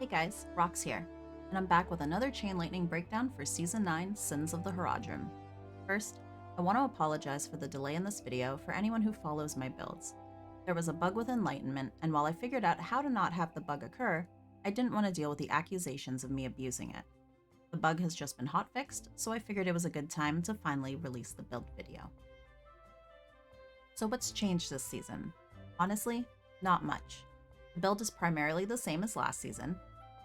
guys, Rox here, and I'm back with another Chain Lightning breakdown for Season 9, Sins of the Haradrim. First, I want to apologize for the delay in this video for anyone who follows my builds. There was a bug with Enlightenment, and while I figured out how to not have the bug occur, I didn't want to deal with the accusations of me abusing it. The bug has just been hotfixed, so I figured it was a good time to finally release the build video. So what's changed this season? Honestly, not much. The build is primarily the same as last season.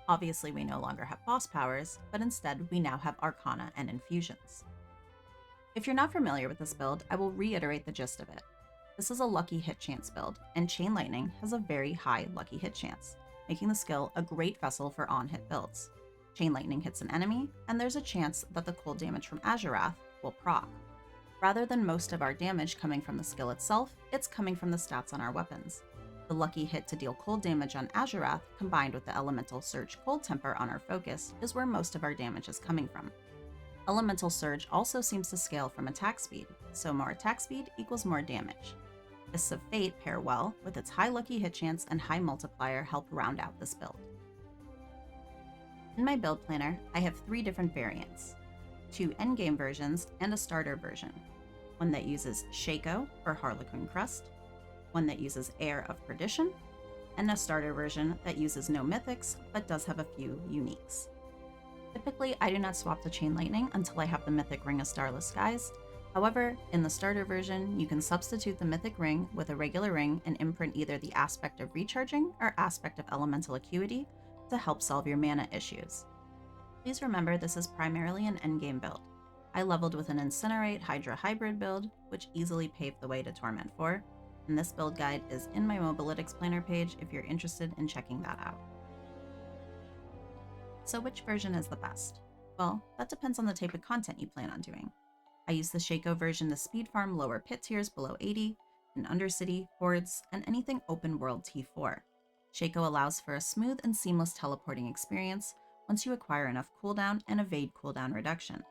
Obviously, we no longer have boss powers, but instead we now have Arcana and Infusions. If you're not familiar with this build, I will reiterate the gist of it. This is a lucky hit chance build, and Chain Lightning has a very high lucky hit chance, making the skill a great vessel for on-hit builds. Chain Lightning hits an enemy, and there's a chance that the cold damage from Azurewrath will proc. Rather than most of our damage coming from the skill itself, it's coming from the stats on our weapons. The lucky hit to deal cold damage on Azurewrath, combined with the Elemental Surge Cold Temper on our focus, is where most of our damage is coming from. Elemental Surge also seems to scale from attack speed, so more attack speed equals more damage. Fists of Fate pair well, with its high lucky hit chance and high multiplier help round out this build. In my build planner, I have 3 different variants, 2 endgame versions and a starter version, one that uses Shako or Harlequin Crest, one that uses Heir of Perdition, and a starter version that uses no mythics but does have a few uniques. Typically, I do not swap to Chain Lightning until I have the mythic Ring of Starless Skies. However, in the starter version, you can substitute the mythic ring with a regular ring and imprint either the aspect of recharging or aspect of elemental acuity to help solve your mana issues. Please remember this is primarily an endgame build. I leveled with an Incinerate Hydra hybrid build, which easily paved the way to Torment 4, and this build guide is in my Mobalytics planner page if you're interested in checking that out. So which version is the best? Well, that depends on the type of content you plan on doing. I use the Shako version to speed farm lower pit tiers below 80, in Undercity, Hordes, and anything open world T4. Shako allows for a smooth and seamless teleporting experience once you acquire enough cooldown and evade cooldown reduction.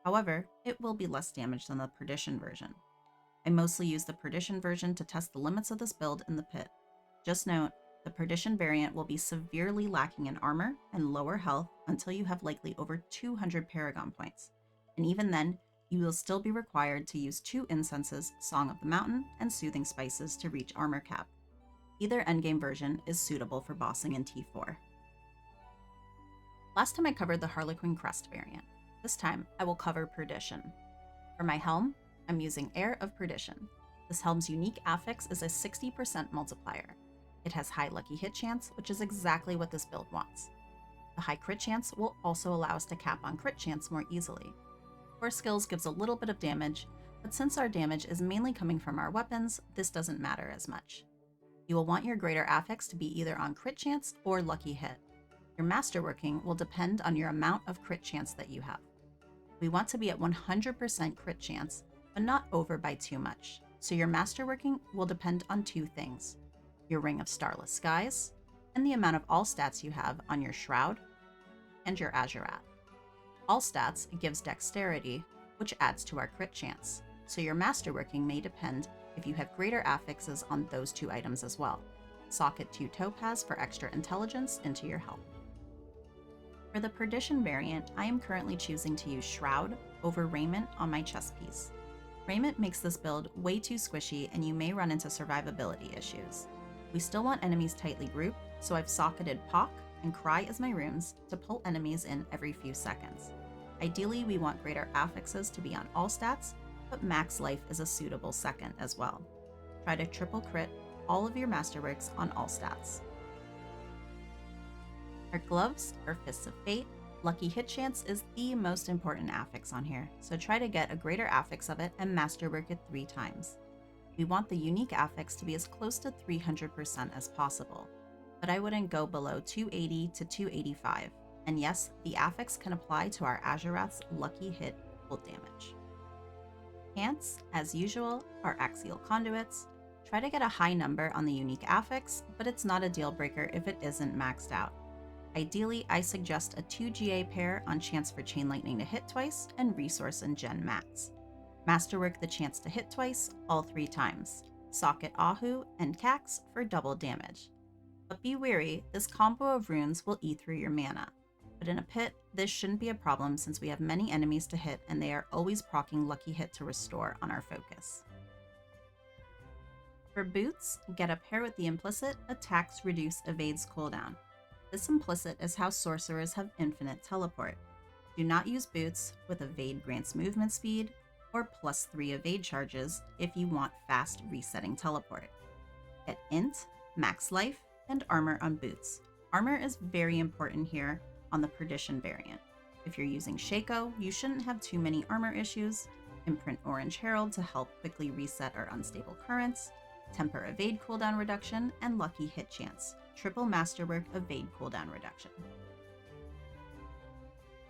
However, it will be less damage than the Perdition version. I mostly use the Perdition version to test the limits of this build in the pit. Just note, the Perdition variant will be severely lacking in armor and lower health until you have likely over 200 Paragon points, and even then, you will still be required to use 2 incenses, Song of the Mountain, and Soothing Spices to reach armor cap. Either endgame version is suitable for bossing in T4. Last time I covered the Harlequin Crest variant. This time, I will cover Perdition. For my helm, I'm using Heir of Perdition. This helm's unique affix is a 60% multiplier. It has high lucky hit chance, which is exactly what this build wants. The high crit chance will also allow us to cap on crit chance more easily. Core skills gives a little bit of damage, but since our damage is mainly coming from our weapons, this doesn't matter as much. You will want your greater affix to be either on crit chance or lucky hit. Your masterworking will depend on your amount of crit chance that you have. We want to be at 100% crit chance, but not over by too much, so your masterworking will depend on 2 things: your Ring of Starless Skies, and the amount of all stats you have on your Shroud and your Azurewrath. All stats gives dexterity, which adds to our crit chance, so your masterworking may depend if you have greater affixes on those 2 items as well. Socket 2 Topaz for extra intelligence into your health. For the Perdition variant, I am currently choosing to use Shroud over Raiment on my chest piece. Raiment makes this build way too squishy and you may run into survivability issues. We still want enemies tightly grouped, so I've socketed Pock and Cry as my runes to pull enemies in every few seconds. Ideally, we want greater affixes to be on all stats, but max life is a suitable second as well. Try to triple crit all of your masterworks on all stats. Our gloves are Fists of Fate. Lucky hit chance is the most important affix on here, so try to get a greater affix of it and masterwork it 3 times. We want the unique affix to be as close to 300% as possible, but I wouldn't go below 280 to 285. And yes, the affix can apply to our Azurewrath's lucky hit cold damage. Pants, as usual, are Axial Conduits. Try to get a high number on the unique affix, but it's not a deal breaker if it isn't maxed out. Ideally, I suggest a 2 GA pair on chance for Chain Lightning to hit twice and Resource and Gen mats. Masterwork the chance to hit twice, all 3 times. Socket Ahu and Cax for double damage. But be wary, this combo of runes will eat through your mana. But in a pit, this shouldn't be a problem since we have many enemies to hit and they are always proccing Lucky Hit to Restore on our focus. For boots, get a pair with the implicit Attacks Reduce Evades cooldown. This implicit is how sorcerers have infinite teleport. Do not use boots with evade grants movement speed or +3 evade charges if you want fast resetting teleport. Get int, max life, and armor on boots. Armor is very important here on the Perdition variant. If you're using Shako, you shouldn't have too many armor issues. Imprint Orange Herald to help quickly reset our unstable currents, temper evade cooldown reduction, and lucky hit chance, triple masterwork evade cooldown reduction.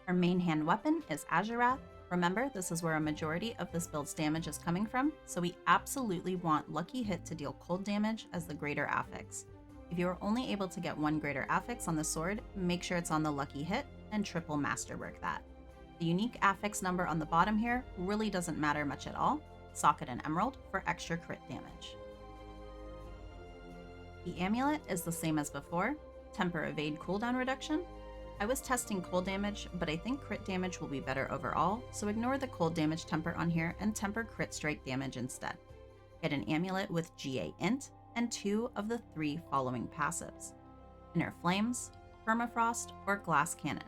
Our main hand weapon is Azurewrath. Remember, this is where a majority of this build's damage is coming from, so we absolutely want Lucky Hit to deal cold damage as the greater affix. If you are only able to get one greater affix on the sword, make sure it's on the Lucky Hit and triple masterwork that. The unique affix number on the bottom here really doesn't matter much at all. Socket and Emerald for extra crit damage. The amulet is the same as before, temper evade cooldown reduction. I was testing cold damage, but I think crit damage will be better overall, so ignore the cold damage temper on here and temper crit strike damage instead. Get an amulet with GA int and 2 of the 3 following passives: Inner Flames, Permafrost, or Glass Cannon.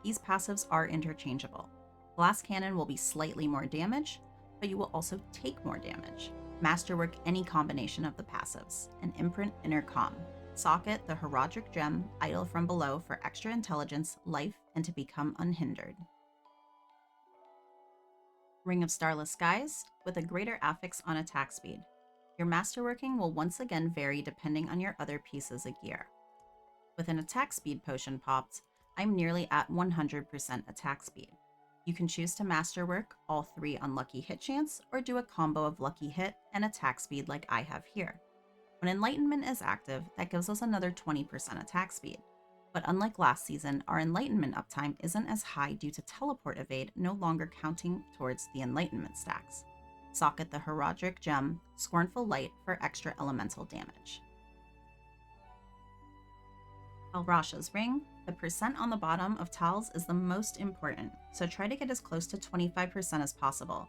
These passives are interchangeable. Glass Cannon will be slightly more damage, but you will also take more damage. Masterwork any combination of the passives, and imprint Inner Calm. Socket the Heraldric Gem, Idle from Below for extra intelligence, life, and to become unhindered. Ring of Starless Skies, with a greater affix on attack speed. Your masterworking will once again vary depending on your other pieces of gear. With an attack speed potion popped, I'm nearly at 100% attack speed. You can choose to masterwork all 3 on Lucky Hit chance, or do a combo of Lucky Hit and attack speed like I have here. When Enlightenment is active, that gives us another 20% attack speed. But unlike last season, our Enlightenment uptime isn't as high due to teleport evade no longer counting towards the Enlightenment stacks. Socket the Heraldric Gem, Scornful Light for extra elemental damage. Alrasha's Ring. The percent on the bottom of tiles is the most important, so try to get as close to 25% as possible.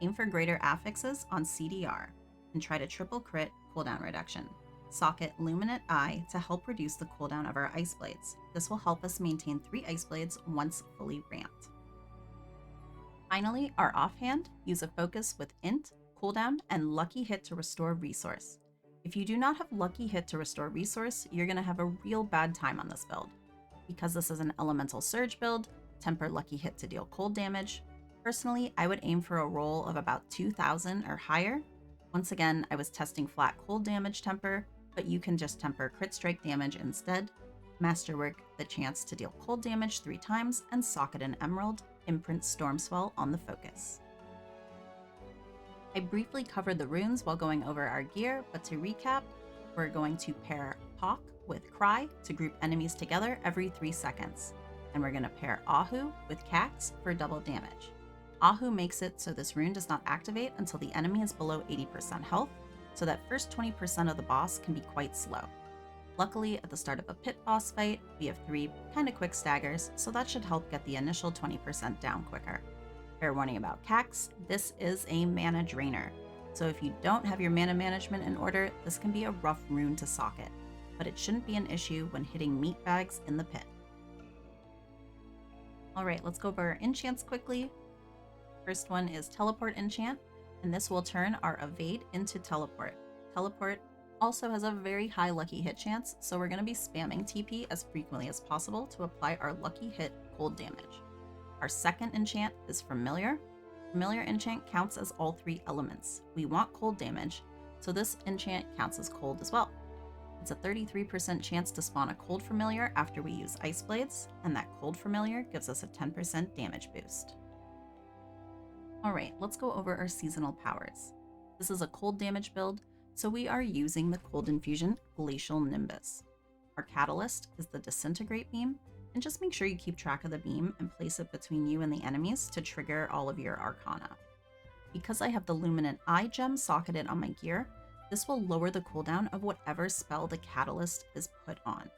Aim for greater affixes on CDR, and try to triple crit cooldown reduction. Socket Luminate Eye to help reduce the cooldown of our Ice Blades. This will help us maintain 3 Ice Blades once fully ramped. Finally, our offhand, use a focus with int, cooldown, and Lucky Hit to restore resource. If you do not have Lucky Hit to restore resource, you're going to have a real bad time on this build. Because this is an elemental surge build, temper Lucky Hit to deal cold damage. Personally, I would aim for a roll of about 2,000 or higher. Once again, I was testing flat cold damage temper, but you can just temper crit strike damage instead. Masterwork the chance to deal cold damage 3 times, and Socket and Emerald, imprint Stormswell on the focus. I briefly covered the runes while going over our gear, but to recap, we're going to pair Pock with Cry to group enemies together every 3 seconds. And we're going to pair Ahu with Cax for double damage. Ahu makes it so this rune does not activate until the enemy is below 80% health, so that first 20% of the boss can be quite slow. Luckily, at the start of a pit boss fight, we have 3 kinda quick staggers, so that should help get the initial 20% down quicker. Fair warning about Cax, this is a mana drainer, so if you don't have your mana management in order, this can be a rough rune to socket, but it shouldn't be an issue when hitting meat bags in the pit. Alright, let's go over our enchants quickly. First one is Teleport Enchant, and this will turn our Evade into Teleport. Teleport also has a very high Lucky Hit chance, so we're going to be spamming TP as frequently as possible to apply our Lucky Hit cold damage. Our second enchant is Familiar. Familiar enchant counts as all 3 elements. We want cold damage, so this enchant counts as cold as well. It's a 33% chance to spawn a cold familiar after we use Ice Blades, and that cold familiar gives us a 10% damage boost. Alright, let's go over our seasonal powers. This is a cold damage build, so we are using the Cold Infusion Glacial Nimbus. Our catalyst is the Disintegrate Beam, and just make sure you keep track of the beam and place it between you and the enemies to trigger all of your Arcana. Because I have the Luminant Eye gem socketed on my gear, This will lower the cooldown of whatever spell the catalyst is put on.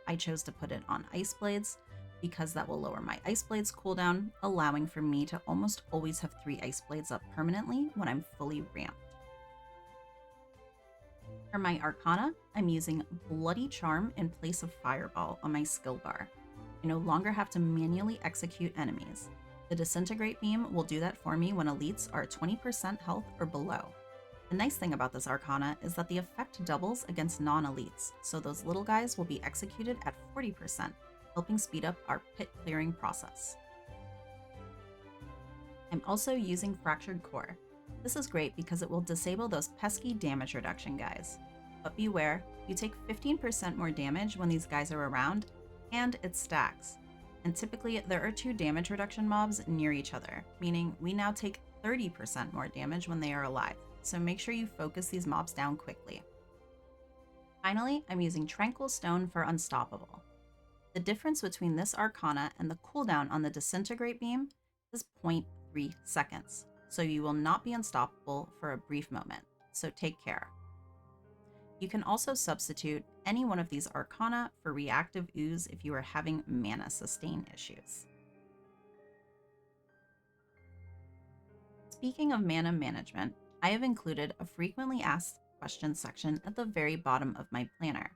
I chose to put it on Ice Blades because that will lower my Ice Blades cooldown, allowing for me to almost always have 3 Ice Blades up permanently when I'm fully ramped. For my Arcana, I'm using Bloody Charm in place of Fireball on my skill bar. I no longer have to manually execute enemies. The Disintegrate Beam will do that for me when elites are 20% health or below. The nice thing about this Arcana is that the effect doubles against non-elites, so those little guys will be executed at 40%, helping speed up our pit clearing process. I'm also using Fractured Core. This is great because it will disable those pesky damage reduction guys. But beware, you take 15% more damage when these guys are around, and it stacks. And typically there are 2 damage reduction mobs near each other, meaning we now take 30% more damage when they are alive, so make sure you focus these mobs down quickly. Finally, I'm using Tranquil Stone for Unstoppable. The difference between this Arcana and the cooldown on the Disintegrate Beam is 0.3 seconds, so you will not be unstoppable for a brief moment, so take care. You can also substitute any one of these Arcana for Reactive Ooze if you are having mana sustain issues. Speaking of mana management, I have included a frequently asked questions section at the very bottom of my planner.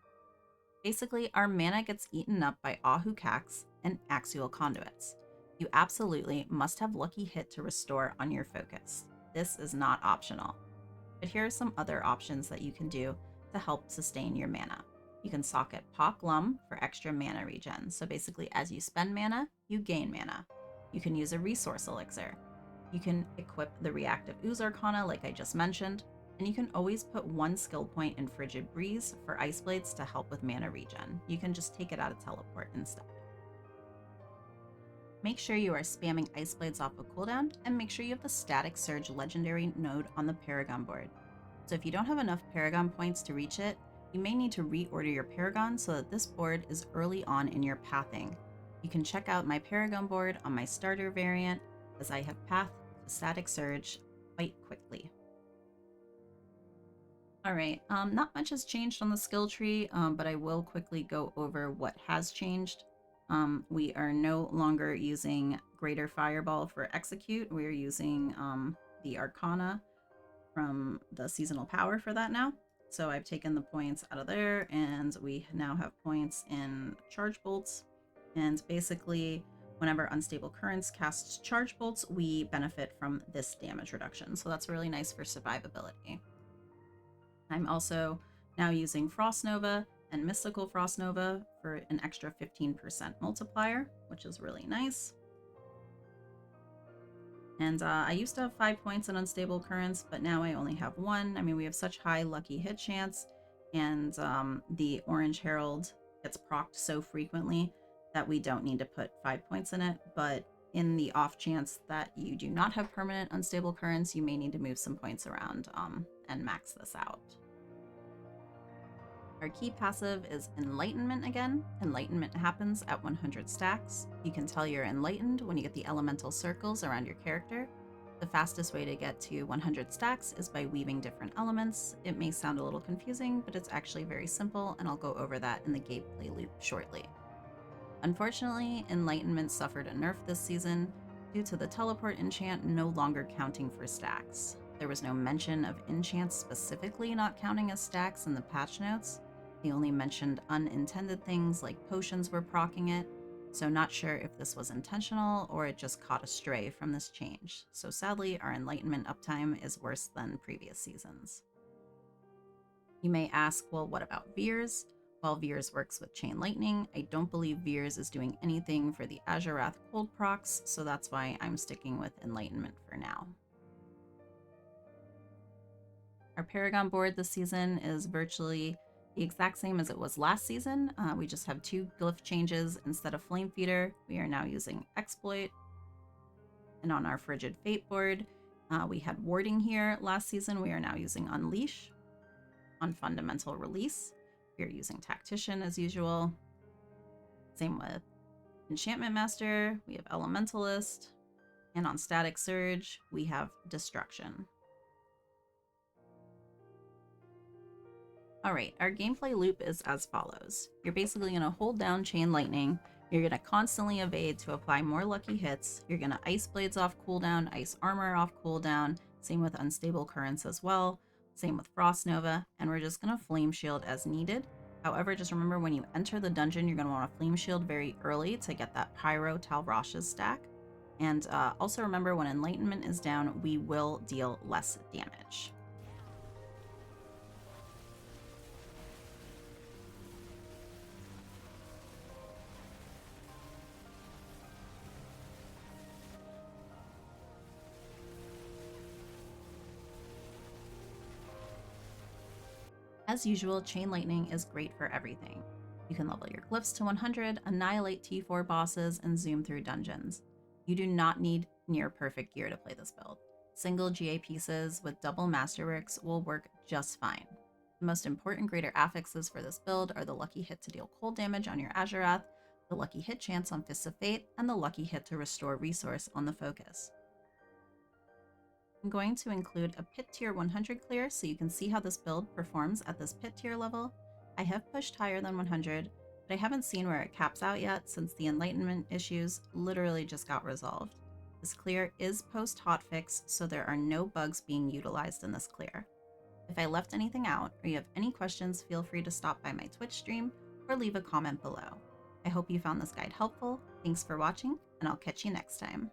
Basically, our mana gets eaten up by Ahu Cax and Axial Conduits. You absolutely must have Lucky Hit to restore on your focus. This is not optional. But here are some other options that you can do to help sustain your mana. You can socket Pock Lum for extra mana regen. So basically, as you spend mana, you gain mana. You can use a Resource Elixir. You can equip the Reactive Ooze Arcana like I just mentioned, and you can always put 1 skill point in Frigid Breeze for Ice Blades to help with mana regen. You can just take it out of Teleport instead. Make sure you are spamming Ice Blades off a cooldown, and make sure you have the Static Surge legendary node on the Paragon board. So if you don't have enough Paragon points to reach it, you may need to reorder your Paragon so that this board is early on in your pathing. You can check out my Paragon board on my starter variant, as I have pathed to Static Surge quite quickly. Alright, not much has changed on the skill tree, but I will quickly go over what has changed. We are no longer using Greater Fireball for Execute. We are using the Arcana from the Seasonal Power for that now. So I've taken the points out of there, and we now have points in Charge Bolts. And basically, whenever Unstable Currents casts Charge Bolts, we benefit from this damage reduction. So that's really nice for survivability. I'm also now using Frost Nova and Mystical Frost Nova for an extra 15% multiplier, which is really nice. And I used to have 5 points in Unstable Currents, but now I only have 1. I mean, we have such high lucky hit chance, and the Orange Herald gets procced so frequently that we don't need to put 5 points in it. But in the off chance that you do not have permanent Unstable Currents, you may need to move some points around and max this out. Our key passive is Enlightenment again. Enlightenment happens at 100 stacks. You can tell you're enlightened when you get the elemental circles around your character. The fastest way to get to 100 stacks is by weaving different elements. It may sound a little confusing, but it's actually very simple, and I'll go over that in the gameplay loop shortly. Unfortunately, Enlightenment suffered a nerf this season due to the teleport enchant no longer counting for stacks. There was no mention of enchants specifically not counting as stacks in the patch notes. They only mentioned unintended things like potions were proccing it, so not sure if this was intentional or it just caught astray from this change. So sadly, our Enlightenment uptime is worse than previous seasons. You may ask, well, what about Veers? While Veers works with Chain Lightning, I don't believe Veers is doing anything for the Azurewrath cold procs, so that's why I'm sticking with Enlightenment for now. Our Paragon board this season is virtually the exact same as it was last season. We just have 2 glyph changes. Instead of Flame Feeder, we are now using Exploit. And on our Frigid Fate board, we had Warding here last season. We are now using Unleash. On Fundamental Release, we are using Tactician as usual. Same with Enchantment Master, we have Elementalist. And on Static Surge, we have Destruction. Alright, our gameplay loop is as follows. You're basically going to hold down Chain Lightning, you're going to constantly evade to apply more lucky hits, you're going to Ice Blades off cooldown, Ice Armor off cooldown, same with Unstable Currents as well, same with Frost Nova, and we're just going to Flame Shield as needed. However, just remember when you enter the dungeon, you're going to want to Flame Shield very early to get that Pyro Tal Rasha's stack. And also remember when Enlightenment is down, we will deal less damage. As usual, Chain Lightning is great for everything. You can level your glyphs to 100, annihilate T4 bosses, and zoom through dungeons. You do not need near perfect gear to play this build. Single GA pieces with double Masterworks will work just fine. The most important greater affixes for this build are the lucky hit to deal cold damage on your Azurewrath, the lucky hit chance on Fists of Fate, and the lucky hit to restore resource on the Focus. I'm going to include a pit tier 100 clear so you can see how this build performs at this pit tier level. I have pushed higher than 100, but I haven't seen where it caps out yet since the Enlightenment issues literally just got resolved. This clear is post hotfix, so there are no bugs being utilized in this clear. If I left anything out or you have any questions, feel free to stop by my Twitch stream or leave a comment below. I hope you found this guide helpful. Thanks for watching, and I'll catch you next time.